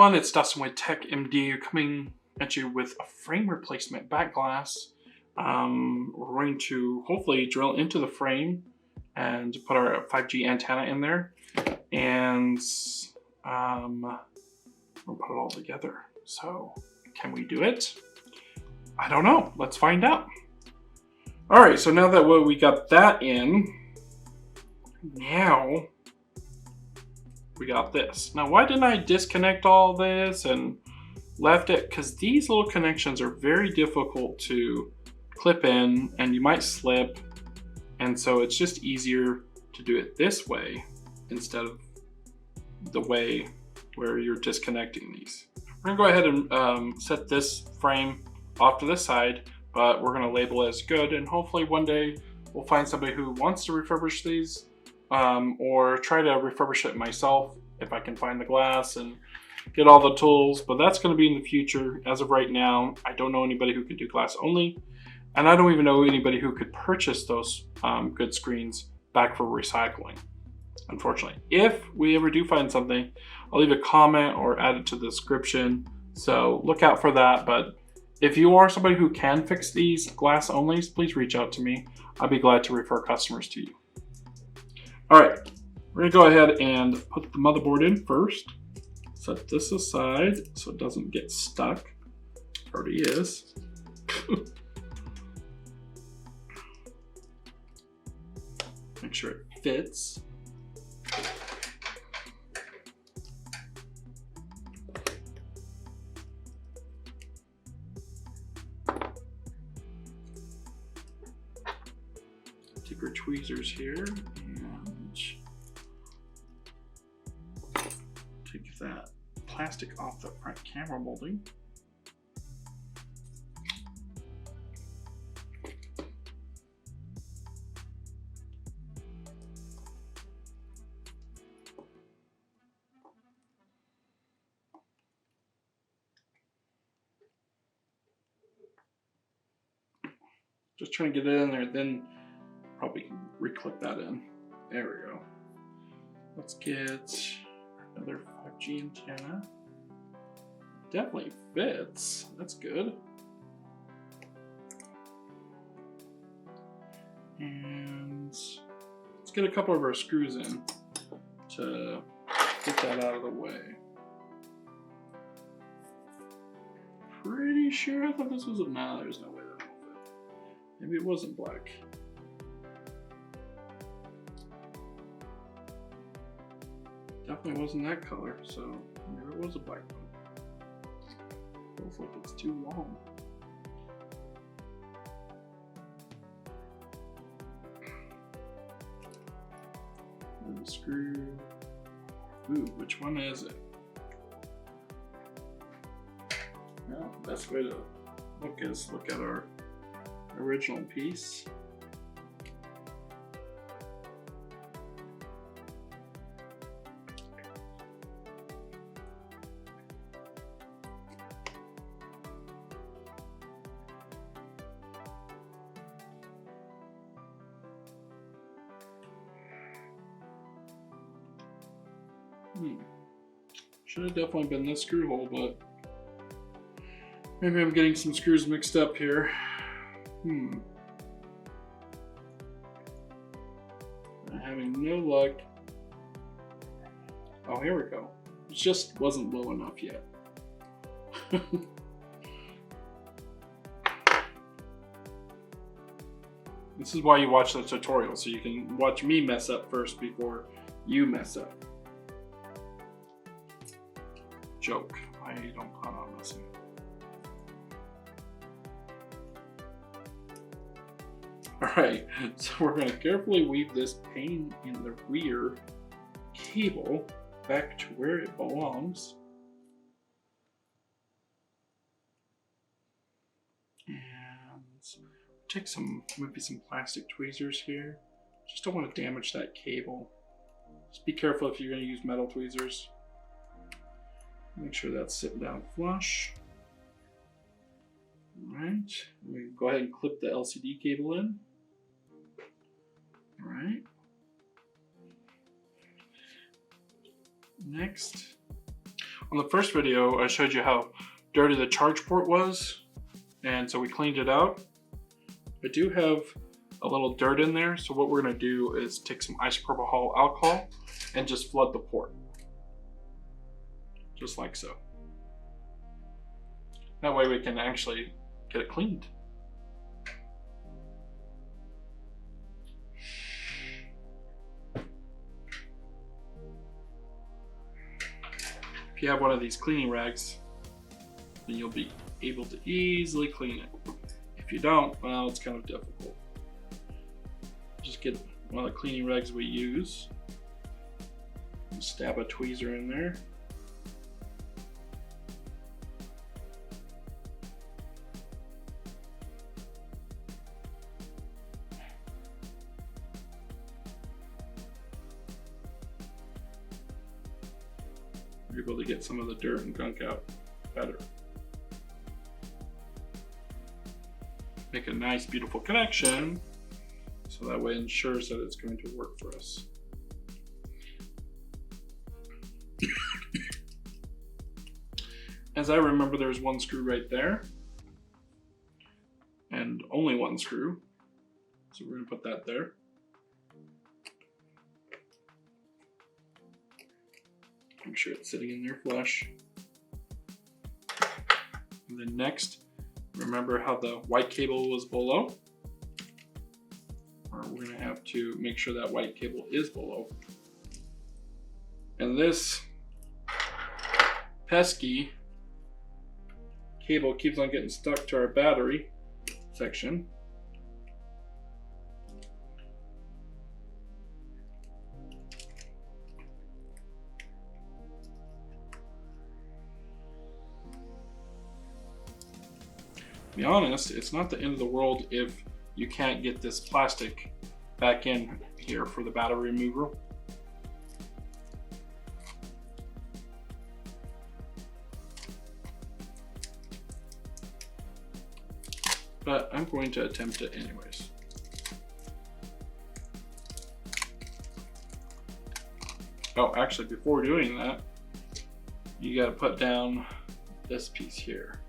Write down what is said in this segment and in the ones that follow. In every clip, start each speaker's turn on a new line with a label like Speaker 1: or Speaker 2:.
Speaker 1: everyone, it's Dustin with Tech MD coming at you with a frame replacement back glass. We're going to hopefully drill into the frame and put our 5G antenna in there, and we'll put it all together. So can we do it? I don't know. Let's find out. All right, so now that we got that in, now we got this. Now, why didn't I disconnect all this and left it? Because these little connections are very difficult to clip in and you might slip. And so it's just easier to do it this way instead of the way where you're disconnecting these. We're gonna go ahead and set this frame off to the side, but we're gonna label it as good, and hopefully one day we'll find somebody who wants to refurbish these, or try to refurbish it myself if I can find the glass and get all the tools, but that's gonna be in the future. As of right now, I don't know anybody who can do glass only, and I don't even know anybody who could purchase those good screens back for recycling, unfortunately. If we ever do find something, I'll leave a comment or add it to the description, so look out for that. But if you are somebody who can fix these glass onlys, please reach out to me. I'd be glad to refer customers to you. All right, we're gonna go ahead and put the motherboard in first. Set this aside so it doesn't get stuck. It already is. Make sure it fits. Take our tweezers here and take that plastic off the front camera molding. Just trying to get it in there, then probably reclip that in. There we go. Let's get another 5G antenna. Definitely fits. That's good. And let's get a couple of our screws in to get that out of the way. Pretty sure I thought this was a... Nah, there's no way that will fit. Maybe it wasn't black. Definitely wasn't that color, so maybe it was a black one. Feels like it's too long. And the screw. Ooh, which one is it? Well, the best way to look is look at our original piece. Should have definitely been this screw hole, but maybe I'm getting some screws mixed up here. I'm having no luck. Oh, here we go. It just wasn't low enough yet. This is why you watch the tutorial, so you can watch me mess up first before you mess up. Joke. I don't plan on messing up. Alright, so we're going to carefully weave this pain in the rear cable back to where it belongs. And take maybe some plastic tweezers here. Just don't want to damage that cable. Just be careful if you're going to use metal tweezers. Make sure that's sitting down flush. Alright, we go ahead and clip the LCD cable in. Alright. Next, On the first video, I showed you how dirty the charge port was, and so we cleaned it out. I do have a little dirt in there, so what we're going to do is take some isopropyl alcohol and just flood the port. Just like so. That way we can actually get it cleaned. If you have one of these cleaning rags, then you'll be able to easily clean it. If you don't, well, it's kind of difficult. Just get one of the cleaning rags we use and stab a tweezer in there. You're able to get some of the dirt and gunk out better. Make a nice, beautiful connection, so that way it ensures that it's going to work for us. As I remember, there's one screw right there, and only one screw, so we're going to put that there. Make sure it's sitting in there flush. And then next, remember how the white cable was below? Or we're going to have to make sure that white cable is below. And this pesky cable keeps on getting stuck to our battery section. To be honest, it's not the end of the world if you can't get this plastic back in here for the battery remover. But I'm going to attempt it anyways. Oh, actually, before doing that, you got to put down this piece here.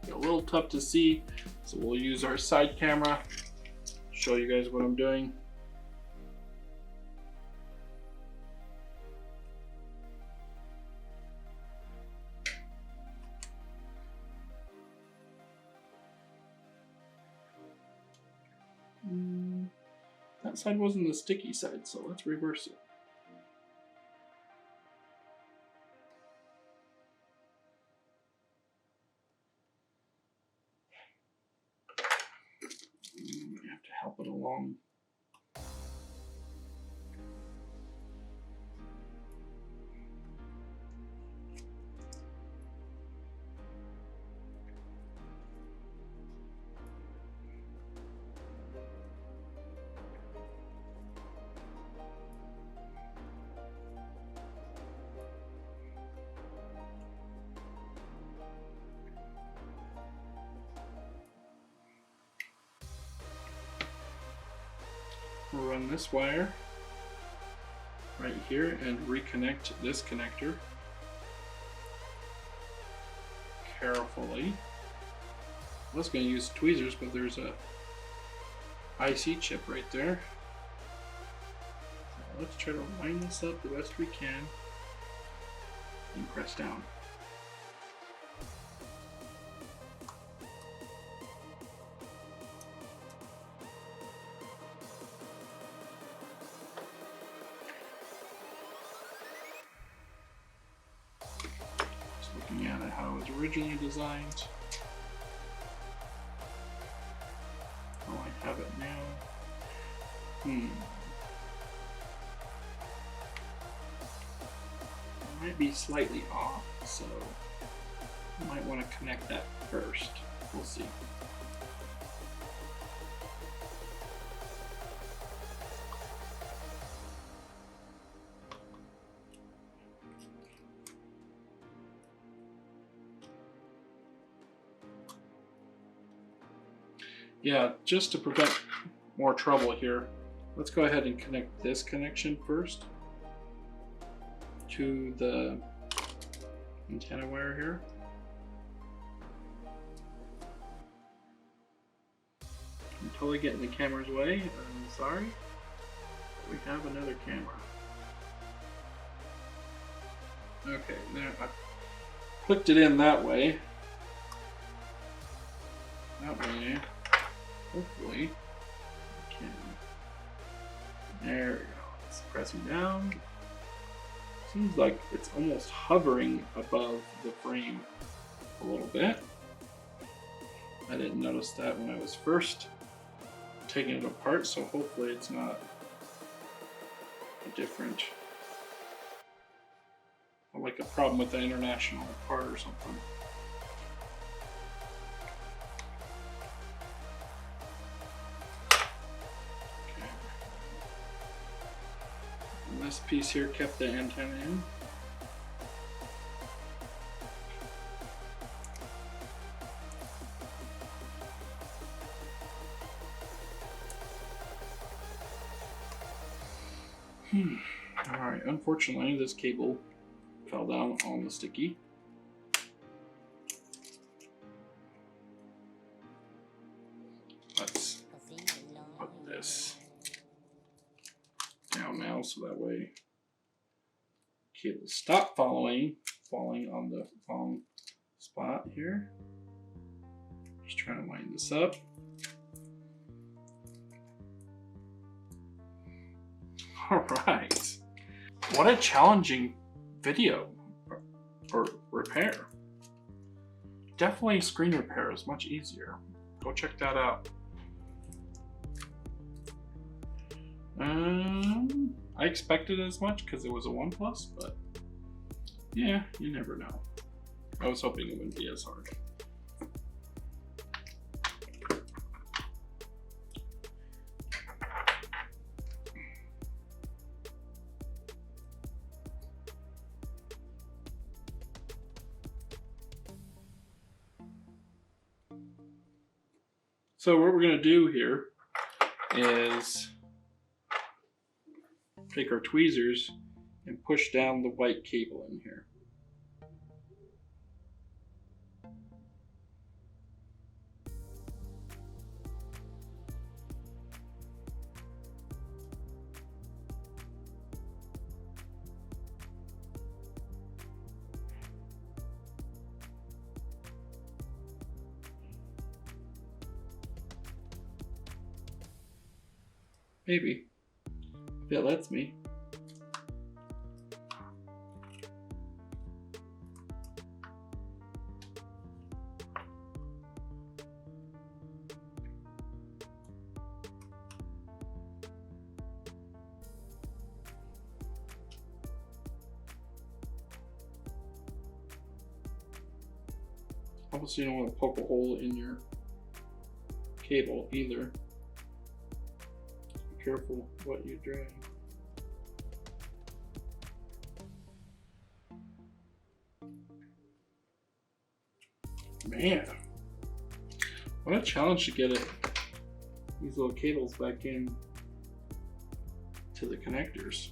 Speaker 1: A little tough to see, so we'll use our side camera to show you guys what I'm doing. That side wasn't the sticky side, so let's reverse it. We have to help it along. We'll run this wire right here and reconnect this connector carefully. I was going to use tweezers, but there's a IC chip right there. So let's try to line this up the best we can and press down. Looking at it how it was originally designed. Oh, I have it now. It might be slightly off, so you might want to connect that first. We'll see. Yeah, just to prevent more trouble here, let's go ahead and connect this connection first to the antenna wire here. I'm totally getting the camera's way. I'm sorry. We have another camera. Okay, there. I clicked it in that way. That way, hopefully, I can. There we go. It's pressing down. Seems like it's almost hovering above the frame a little bit. I didn't notice that when I was first taking it apart, so hopefully it's not a different, like a problem with the international part or something. Okay. And this piece here kept the antenna in. Alright, unfortunately this cable fell down on the sticky. Let's put this down now so that way cable stop falling on the wrong spot here. Just trying to line this up. Alright. What a challenging video or repair. Definitely screen repair is much easier. Go check that out. I expected as much because it was a OnePlus, but yeah, you never know. I was hoping it wouldn't be as hard. So what we're going to do here is take our tweezers and push down the white cable in here. Maybe, if it lets me. Obviously you don't want to poke a hole in your cable either. Careful what you're doing. Man, what a challenge to get these little cables back in to the connectors.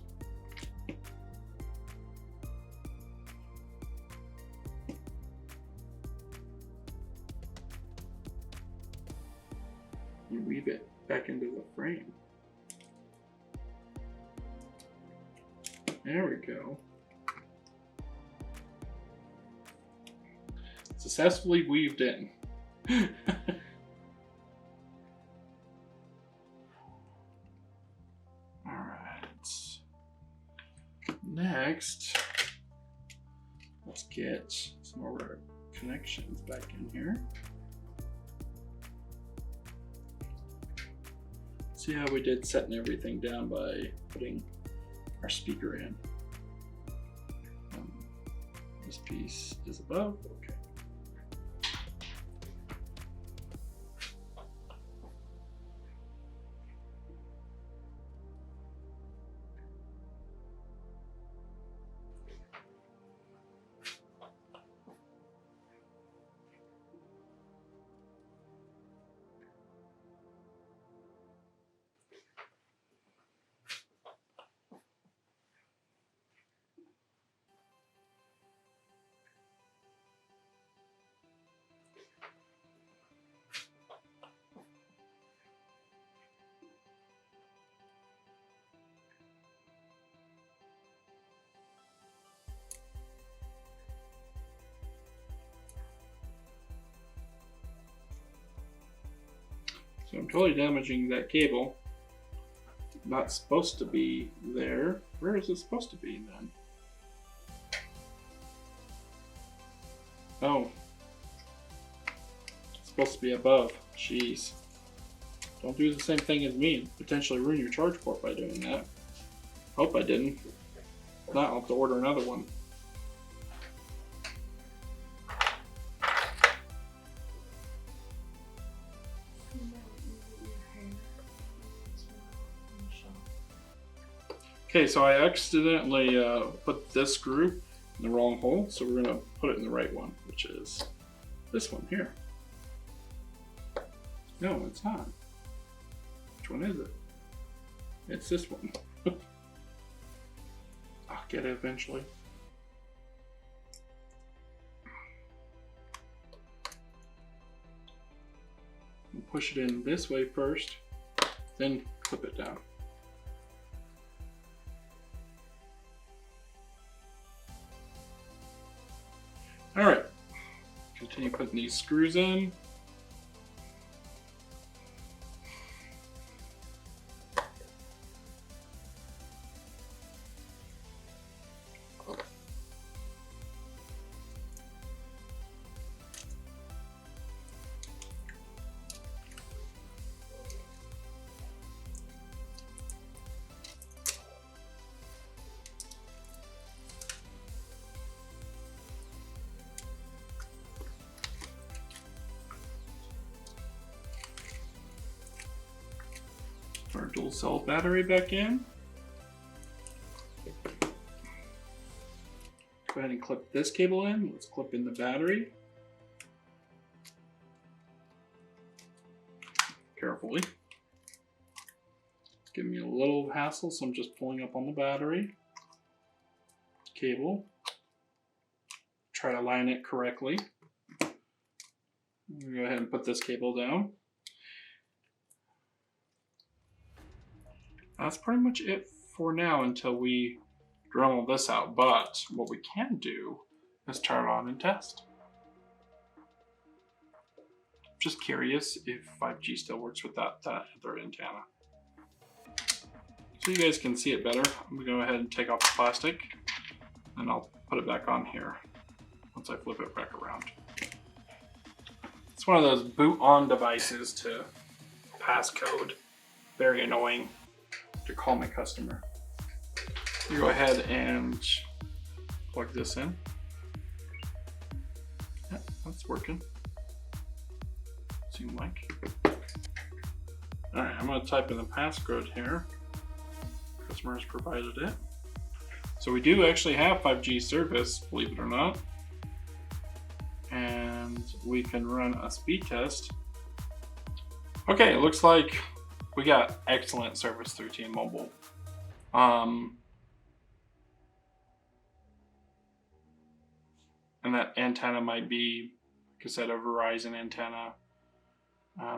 Speaker 1: You weave it back into the frame. There we go. Successfully weaved in. Alright. Next, let's get some more connections back in here. See how we did setting everything down by putting our speaker in. This piece is above, okay. So I'm totally damaging that cable. Not supposed to be there. Where is it supposed to be then? Oh. It's supposed to be above. Jeez. Don't do the same thing as me and potentially ruin your charge port by doing that. Hope I didn't. If not, I'll have to order another one. Okay, so I accidentally put this screw in the wrong hole, so we're going to put it in the right one, which is this one here. No, it's not. Which one is it? It's this one. I'll get it eventually. We'll push it in this way first, then clip it down. Alright, continue putting these screws in. Our dual cell battery back in. Go ahead and clip this cable in. Let's clip in the battery. Carefully. It's giving me a little hassle, so I'm just pulling up on the battery cable. Try to line it correctly. Go ahead and put this cable down. That's pretty much it for now until we Dremel this out, but what we can do is turn it on and test. Just curious if 5G still works with that other antenna. So you guys can see it better, I'm going to go ahead and take off the plastic and I'll put it back on here once I flip it back around. It's one of those boot on devices to passcode. Very annoying to call my customer. You go ahead and plug this in. Yeah, that's working. Seems like. Alright, I'm going to type in the passcode here. Customer has provided it. So we do actually have 5G service, believe it or not. And we can run a speed test. Okay, it looks like we got excellent service through T-Mobile. And that antenna might be, like I said, a Verizon antenna.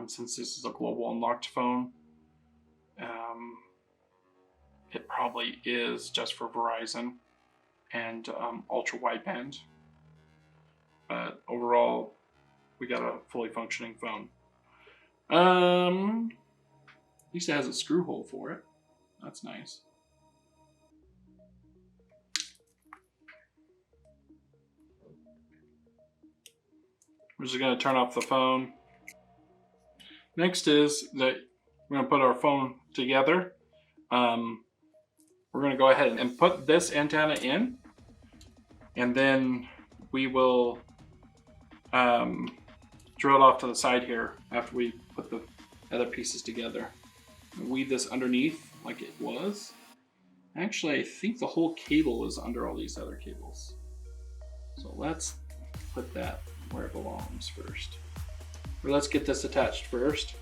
Speaker 1: Since this is a global unlocked phone, it probably is just for Verizon and ultra wideband. But overall, we got a fully functioning phone. At least it has a screw hole for it. That's nice. We're just going to turn off the phone. Next is that we're going to put our phone together. We're going to go ahead and put this antenna in, and then we will drill it off to the side here after we put the other pieces together. Weave this underneath like it was. Actually, I think the whole cable is under all these other cables. So let's put that where it belongs first. Or let's get this attached first.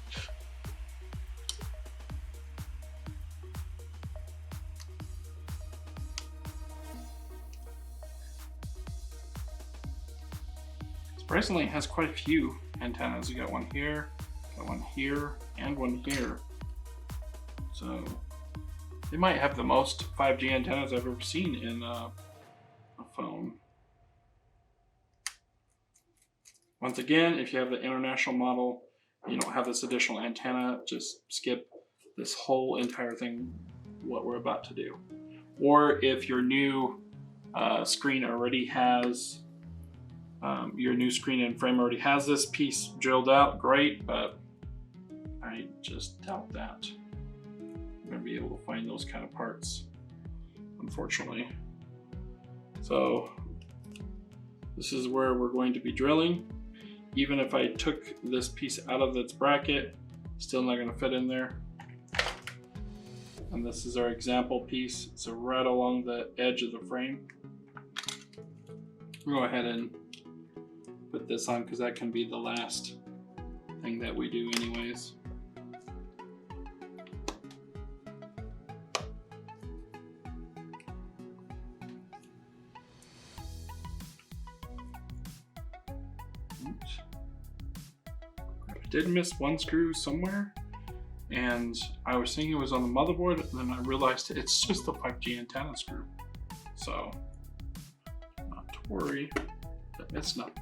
Speaker 1: Surprisingly, it has quite a few antennas. You got one here, and one here. So they might have the most 5G antennas I've ever seen in a phone. Once again, if you have the international model, you don't have this additional antenna, just skip this whole entire thing, what we're about to do. Or if your new screen already has, your new screen and frame already has this piece drilled out, great, but I just doubt that I'm going to be able to find those kind of parts, unfortunately. So this is where we're going to be drilling. Even if I took this piece out of its bracket, still not going to fit in there. And this is our example piece. So right along the edge of the frame. We'll go ahead and put this on because that can be the last thing that we do anyways. Oops. I did miss one screw somewhere, and I was thinking it was on the motherboard, and then I realized it's just a 5G antenna screw. So, not to worry, but it's not.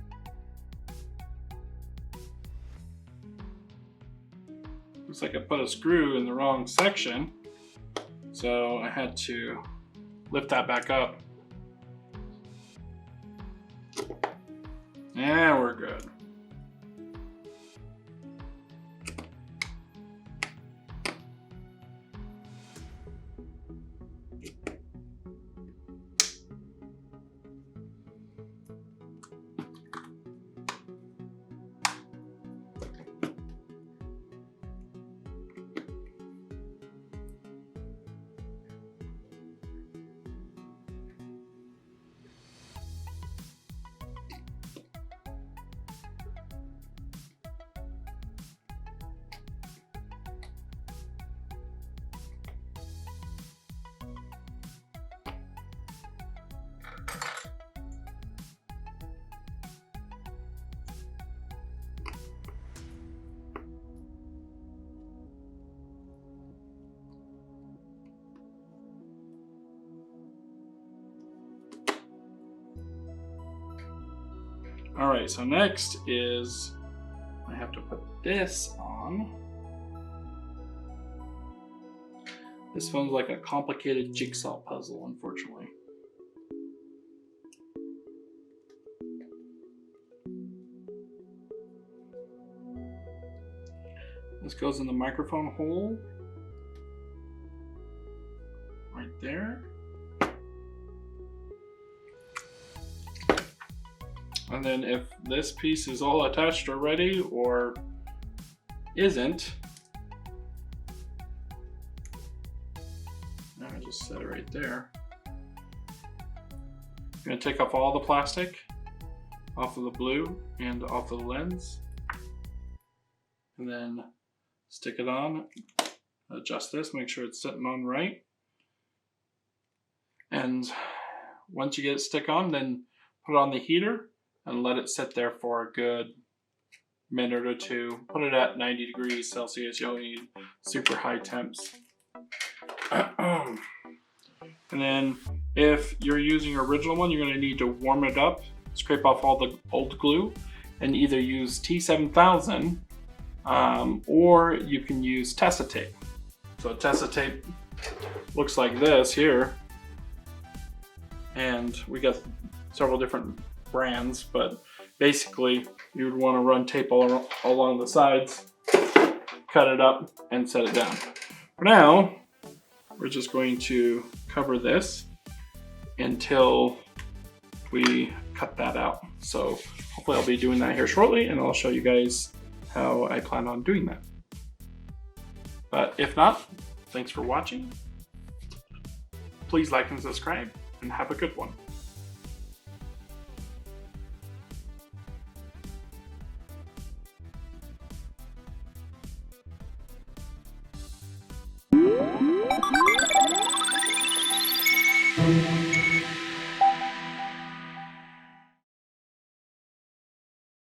Speaker 1: Looks like I put a screw in the wrong section, so I had to lift that back up. Yeah, we're good. All right, so next is I have to put this on. This one's like a complicated jigsaw puzzle, unfortunately. This goes in the microphone hole right there. And then if this piece is all attached already or isn't, I just set it right there. I'm going to take off all the plastic off of the blue and off of the lens, and then stick it on, adjust this, make sure it's sitting on right. And once you get it stick on, then put it on the heater and let it sit there for a good minute or two. Put it at 90 degrees Celsius. You don't need super high temps. And then if you're using your original one, you're going to need to warm it up, scrape off all the old glue, and either use T7000 or you can use Tessa tape. So Tessa tape looks like this here. And we got several different brands, but basically you would want to run tape all along the sides, cut it up, and set it down. For now, we're just going to cover this until we cut that out. So hopefully I'll be doing that here shortly, and I'll show you guys how I plan on doing that. But if not, thanks for watching. Please like and subscribe, and have a good one.